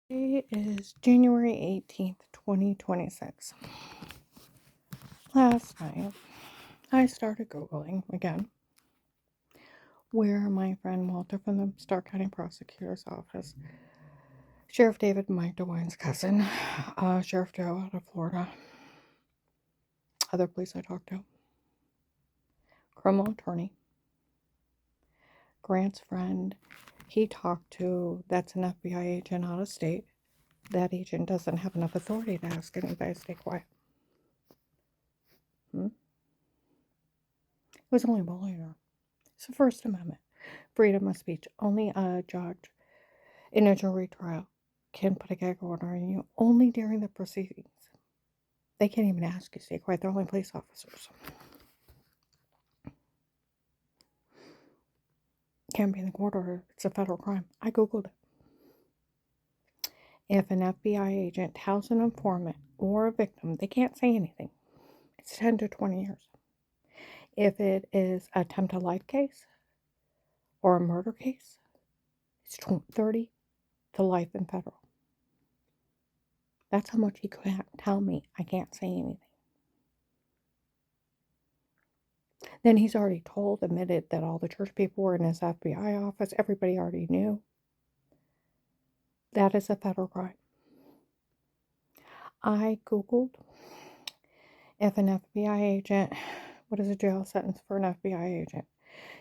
Today is January 18th, 2026. Last night, I started Googling again where my friend Walter from the Stark County Prosecutor's Office, Sheriff David Mike DeWine's cousin, Sheriff Joe out of Florida, other police I talked to, criminal attorney, Grant's friend, he talked to, that's an FBI agent out of state. That agent doesn't have enough authority to ask anybody to stay quiet. It was only bullying her. It's the First Amendment. Freedom of speech. Only a judge in a jury trial can put a gag order on you only during the proceedings. They can't even ask you to stay quiet. They're only police officers. Can't be in the court order. It's a federal crime. I Googled it. If an FBI agent tells an informant or a victim, they can't say anything. It's 10 to 20 years. If it is an attempt to life case or a murder case, it's 30 to life in federal. That's how much he can't tell me. I can't say anything. Then he's already admitted that all the church people were in his FBI office. Everybody already knew. That is a federal crime. I Googled if an FBI agent, what is a jail sentence for an FBI agent?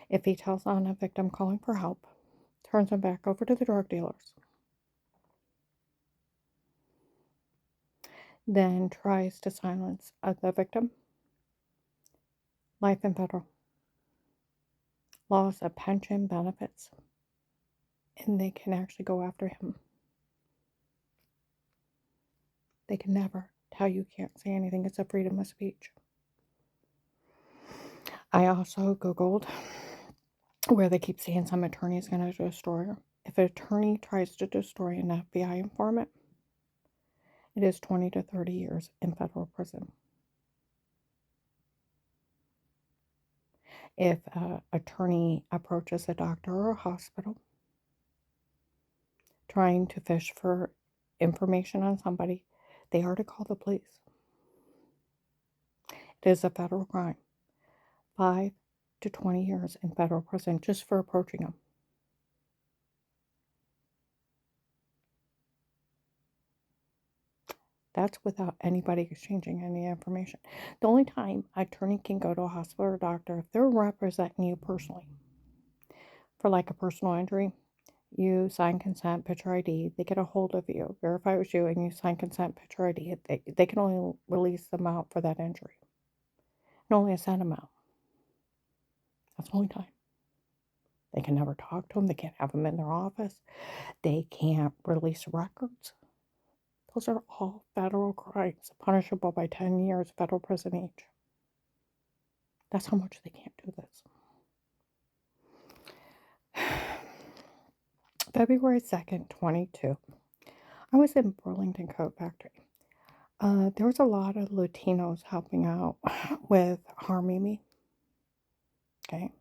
If he tells on a victim calling for help, turns him back over to the drug dealers, then tries to silence the victim, life in federal. Loss of pension benefits, and they can actually go after him. They can never tell you can't say anything. It's a freedom of speech. I also Googled where they keep saying some attorney is going to destroy her. If an attorney tries to destroy an FBI informant, it is 20 to 30 years in federal prison. If an attorney approaches a doctor or a hospital trying to fish for information on somebody, they are to call the police. It is a federal crime. 5 to 20 years in federal prison just for approaching them. That's without anybody exchanging any information. The only time an attorney can go to a hospital or doctor if they're representing you personally. For like a personal injury, you sign consent, picture ID, they get a hold of you, verify it was you, and you sign consent, picture ID. They can only release them out for that injury. And only a set amount. That's the only time. They can never talk to them. They can't have them in their office. They can't release records. Those are all federal crimes, punishable by 10 years federal prison each. That's how much they can't do this. February 2nd, 22. I was in Burlington Coat Factory. There was a lot of Latinos helping out with harming me. Okay.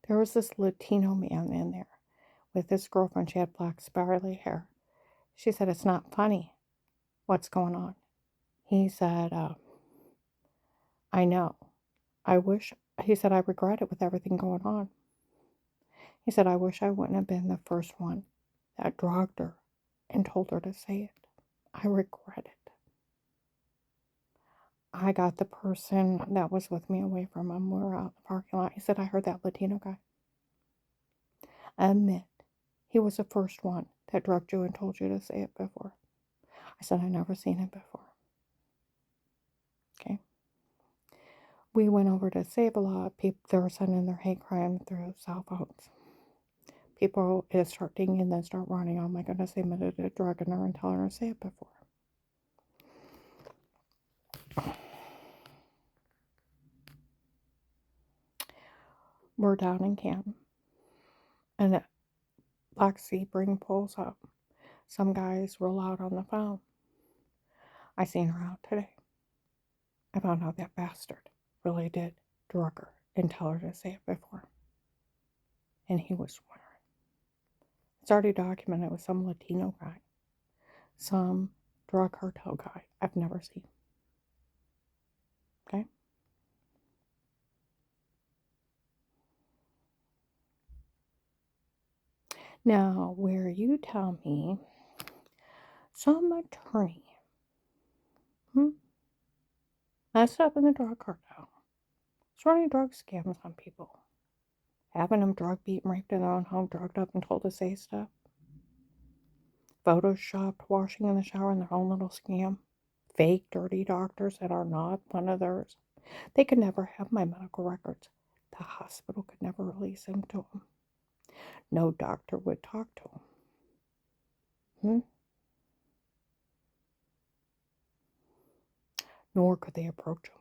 There was this Latino man in there with his girlfriend. She had black spirally hair. She said, "It's not funny. What's going on?" He said, "I know. I wish," he said, "I regret it with everything going on." He said, "I wish I wouldn't have been the first one that drugged her and told her to say it. I regret it. I got the person that was with me away from him. We were out in the parking lot." He said, "I heard that Latino guy admit he was the first one that drugged you and told you to say it before." I said, "I never seen it before." Okay. We went over to Save-A-Lot. People, they were sending their hate crime through cell phones. People is starting and then start running. "Oh my goodness, they admitted to drugging her and telling her to say it before." We're down in Canton, and a black Sebring pulls up. Some guys roll out on the phone. I seen her out today. I found out that bastard really did drug her and tell her to say it before. And he was swearing. It's already documented with some Latino guy, some drug cartel guy I've never seen. Okay? Now, where you tell me some attorney messed up in the drug cartel, is running drug scams on people, having them drug beat and raped in their own home, drugged up and told to say stuff, photoshopped washing in the shower in their own little scam, fake dirty doctors that are not one of theirs. They could never have my medical records. The hospital could never release them to them. No doctor would talk to them. Nor could they approach them.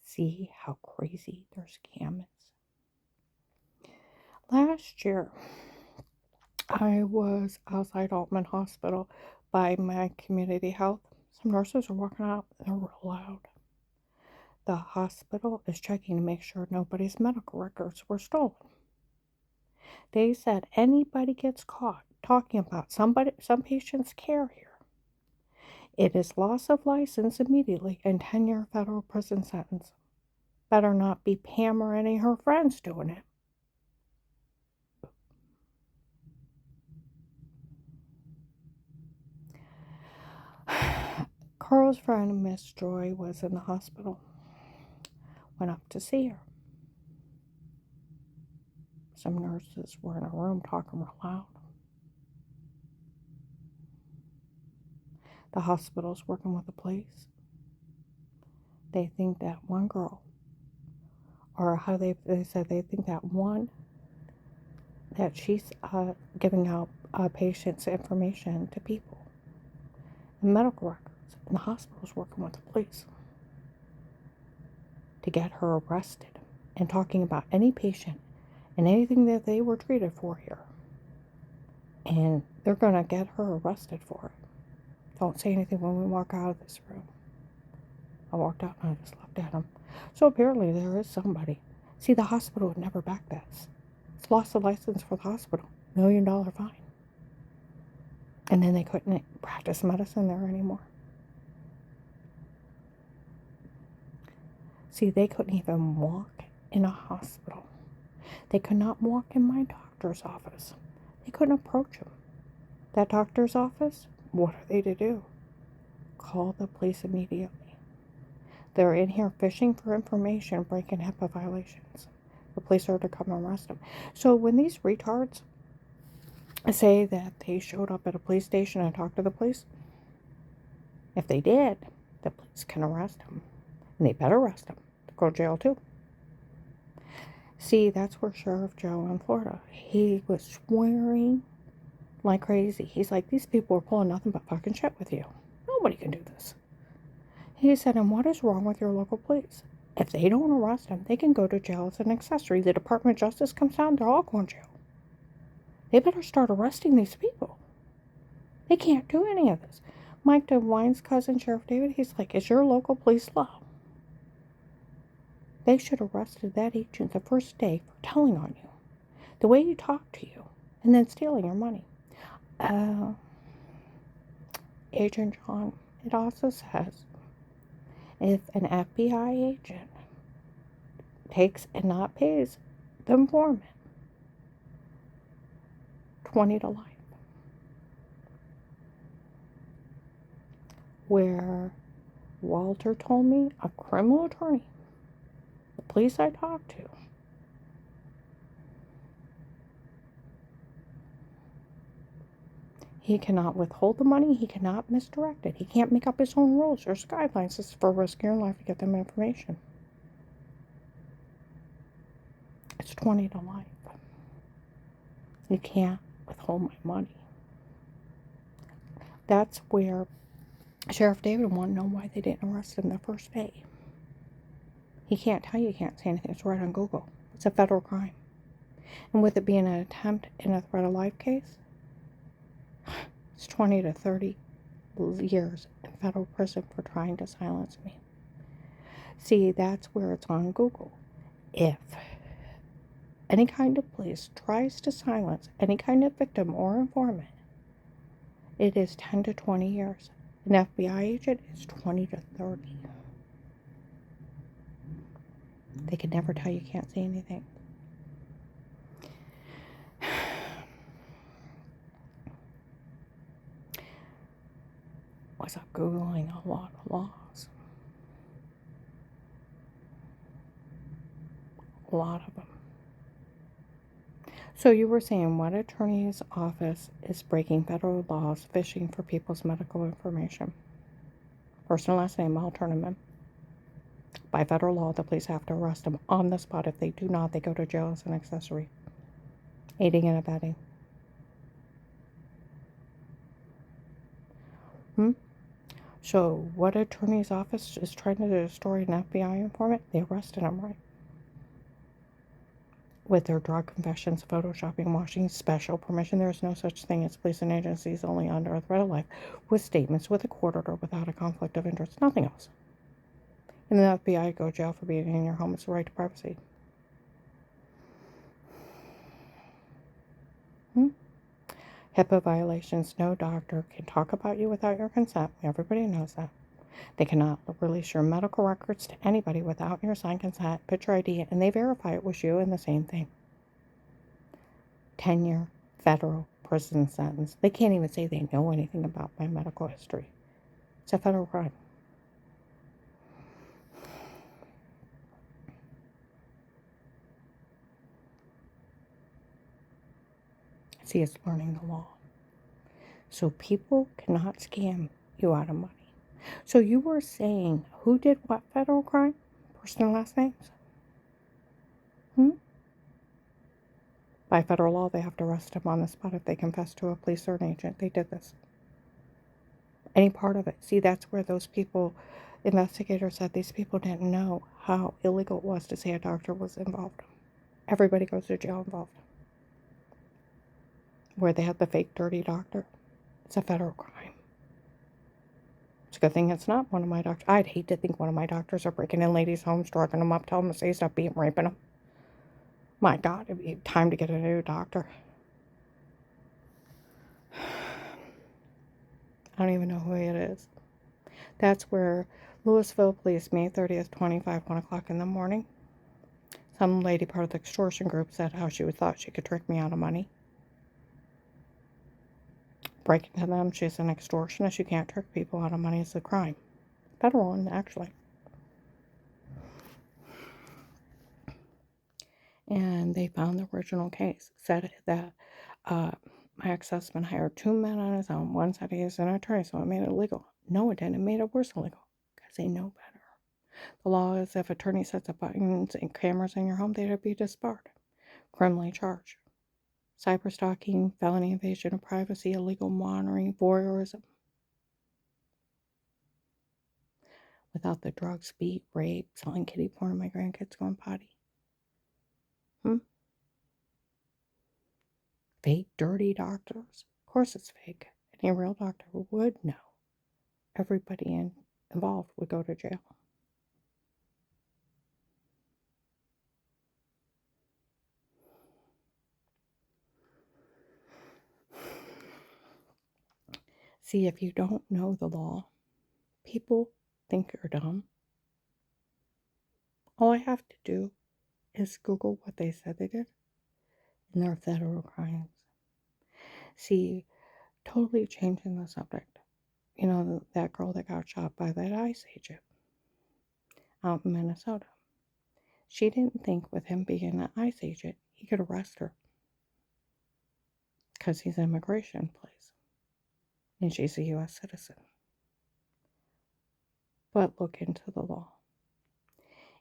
See how crazy their scam is. Last year, I was outside Altman Hospital by my community health. Some nurses are walking out. They're real loud. The hospital is checking to make sure nobody's medical records were stolen. They said anybody gets caught talking about some patient's care here, it is loss of license immediately and 10-year federal prison sentence. Better not be Pam or any of her friends doing it. Carl's friend, Miss Joy, was in the hospital. Went up to see her. Some nurses were in a room talking real loud. The hospital's working with the police. They think that one girl, or how they said they think that one, that she's giving out patients' information to people and medical records, and the hospital's working with the police to get her arrested and talking about any patient and anything that they were treated for here. And they're going to get her arrested for it. Don't say anything when we walk out of this room. I walked out and I just looked at him. So apparently there is somebody. See, the hospital would never back this. It's lost the license for the hospital. $1 million fine. And then they couldn't practice medicine there anymore. See, they couldn't even walk in a hospital. They could not walk in my doctor's office. They couldn't approach him. That doctor's office, what are they to do? Call the police immediately. They're in here fishing for information, breaking HIPAA violations. The police are to come and arrest them. So when these retards say that they showed up at a police station and talked to the police, if they did, the police can arrest them. And they better arrest them. They'll go to jail too. See, that's where Sheriff Joe in Florida, he was swearing like crazy. He's like, these people are pulling nothing but fucking shit with you. Nobody can do this. He said, and what is wrong with your local police? If they don't arrest him, they can go to jail as an accessory. The Department of Justice comes down, they're all going to jail. They better start arresting these people. They can't do any of this. Mike DeWine's cousin, Sheriff David, he's like, is your local police low? They should have arrested that agent the first day for telling on you, the way he talked to you, and then stealing your money. Agent John, it also says, if an FBI agent takes and not pays the informant, 20 to life. Where Walter told me, a criminal attorney, the police I talked to, he cannot withhold the money, he cannot misdirect it, he can't make up his own rules. There's guidelines. This is for risking your life to get them information. It's 20 to life. You can't withhold my money. That's where Sheriff David wanted to know why they didn't arrest him the first day. He can't tell you, he can't say anything. It's right on Google. It's a federal crime. And with it being an attempt in a threat of life case, it's 20 to 30 years in federal prison for trying to silence me. See, that's where it's on Google. If any kind of police tries to silence any kind of victim or informant, it is 10 to 20 years. An FBI agent is 20 to 30. They can never tell you can't see anything. Was up Googling a lot of laws. A lot of them. So you were saying what attorney's office is breaking federal laws, fishing for people's medical information? First and last name, I'll turn them in. By federal law, the police have to arrest them on the spot. If they do not, they go to jail as an accessory. Aiding and abetting. So what attorney's office is trying to destroy an FBI informant? They arrested him, right? With their drug confessions, photoshopping, washing, special permission. There is no such thing as police and agencies only under a threat of life, with statements, with a court order, without a conflict of interest, nothing else. And the FBI go to jail for being in your home. It's the right to privacy. HIPAA violations. No doctor can talk about you without your consent. Everybody knows that. They cannot release your medical records to anybody without your signed consent, picture ID, and they verify it was you, and the same thing. 10-year federal prison sentence. They can't even say they know anything about my medical history. It's a federal crime. See, it's learning the law. So people cannot scam you out of money. So you were saying who did what federal crime? First and last names? By federal law, they have to arrest him on the spot if they confess to a police or an agent. They did this. Any part of it. See, that's where those people, investigators said these people didn't know how illegal it was to say a doctor was involved. Everybody goes to jail involved. Where they had the fake dirty doctor. It's a federal crime. It's a good thing it's not one of my doctors. I'd hate to think one of my doctors are breaking in ladies' homes, drugging them up, telling them to say stuff, beating, raping them. My God, it'd be time to get a new doctor. I don't even know who it is. That's where Louisville Police, May 30th, 25, 1 o'clock in the morning. Some lady part of the extortion group said how she thought she could trick me out of money. Breaking to them, she's an extortionist. You can't trick people out of money. It's a crime. Federal one, actually. And they found the original case. Said that my ex-husband hired 2 men on his own. One said he was an attorney, so it made it illegal. No, it didn't. It made it worse illegal. Because they know better. The law is if attorney sets up buttons and cameras in your home, they'd be disbarred. Criminally charged. Cyberstalking, felony invasion of privacy, illegal monitoring, voyeurism. Without the drugs, beat, rape, selling kiddie porn, my grandkids going potty. Fake, dirty doctors. Of course it's fake. Any real doctor would know. Everybody involved would go to jail. See, if you don't know the law, people think you're dumb. All I have to do is Google what they said they did, and they're federal crimes. See, totally changing the subject. You know, that girl that got shot by that ICE agent out in Minnesota. She didn't think with him being an ICE agent, he could arrest her. Because he's an immigration place. And she's a U.S. citizen. But look into the law.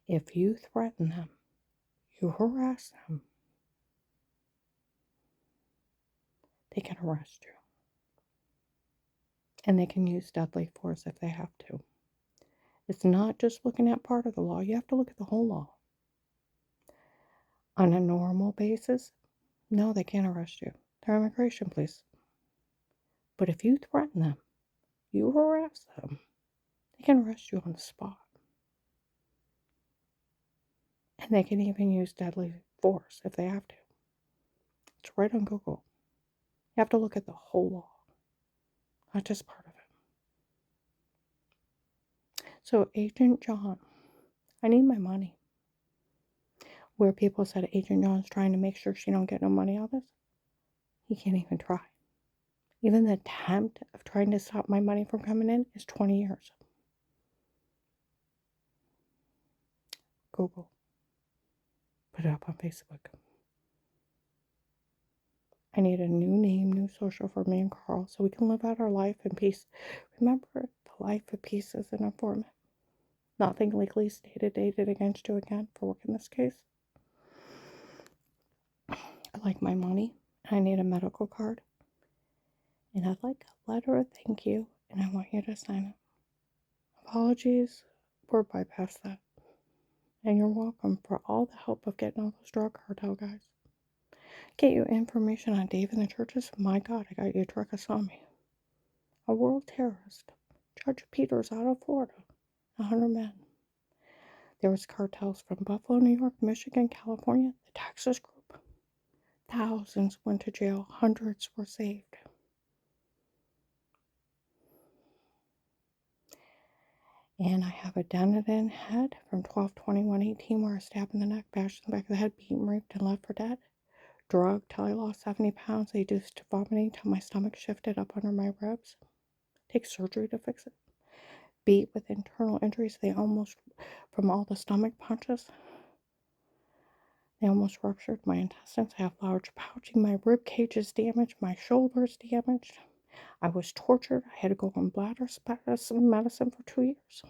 If you threaten them, you harass them, they can arrest you. And they can use deadly force if they have to. It's not just looking at part of the law. You have to look at the whole law. On a normal basis, no, they can't arrest you. They're immigration police. But if you threaten them, you harass them, they can arrest you on the spot. And they can even use deadly force if they have to. It's right on Google. You have to look at the whole law, not just part of it. So, Agent John, I need my money. Where people said Agent John's trying to make sure she don't get no money out of this, he can't even try. Even the attempt of trying to stop my money from coming in is 20 years. Google. Put it up on Facebook. I need a new name, new social for me and Carl so we can live out our life in peace. Remember, the life of peace is an informant. Nothing legally stated, dated against you again for work in this case. I like my money. I need a medical card. And I'd like a letter of thank you, and I want you to sign it. Apologies, we're bypass that. And you're welcome for all the help of getting all those drug cartel guys. Get you information on Dave and the churches. My God, I got you a truck of Sami. A world terrorist. Judge Peters out of Florida. 100 men. There was cartels from Buffalo, New York, Michigan, California, the Texas group. Thousands went to jail. Hundreds were saved. And I have a dented in head from 12/21/18 where a stab in the neck, bashed in the back of the head, beaten, raped, and left for dead. Drugged till I lost 70 pounds. They reduced to vomiting till my stomach shifted up under my ribs. Take surgery to fix it. Beat with internal injuries. They almost, from all the stomach punches, they almost ruptured my intestines. I have large pouching. My rib cage is damaged. My shoulder's damaged. I was tortured. I had to go on bladder medicine for 2 years.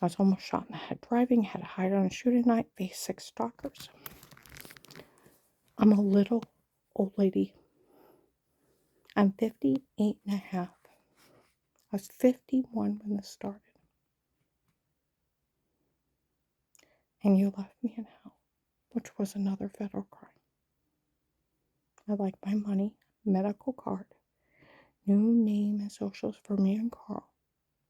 I was almost shot in the head driving. Had to hide on a shooting night. Faced 6 stalkers. I'm a little old lady. I'm 58 and a half. I was 51 when this started. And you left me in hell, which was another federal crime. I like my money, medical card, new name and socials for me and Carl,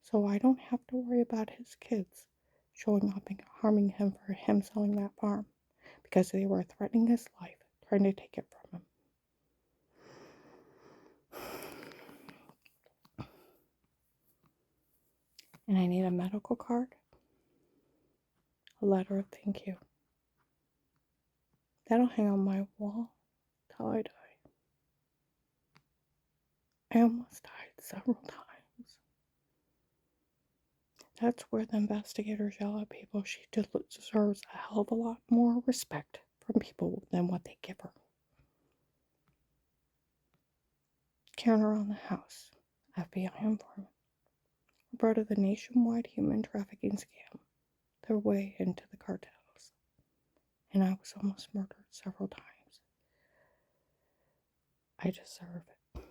so I don't have to worry about his kids showing up and harming him for him selling that farm because they were threatening his life, trying to take it from him. And I need a medical card, a letter of thank you. That'll hang on my wall till I die. I almost died several times. That's where the investigators yell at people. She deserves a hell of a lot more respect from people than what they give her. Carrying around the house, FBI informant, brought of the nationwide human trafficking scam their way into the cartels. And I was almost murdered several times. I deserve it.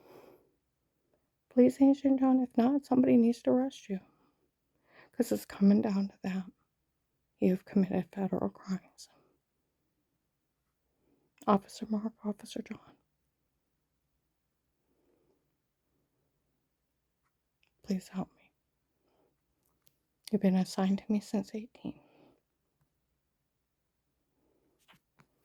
Please, Agent John, if not, somebody needs to arrest you. Because it's coming down to that. You've committed federal crimes. Officer Mark, Officer John. Please help me. You've been assigned to me since 18.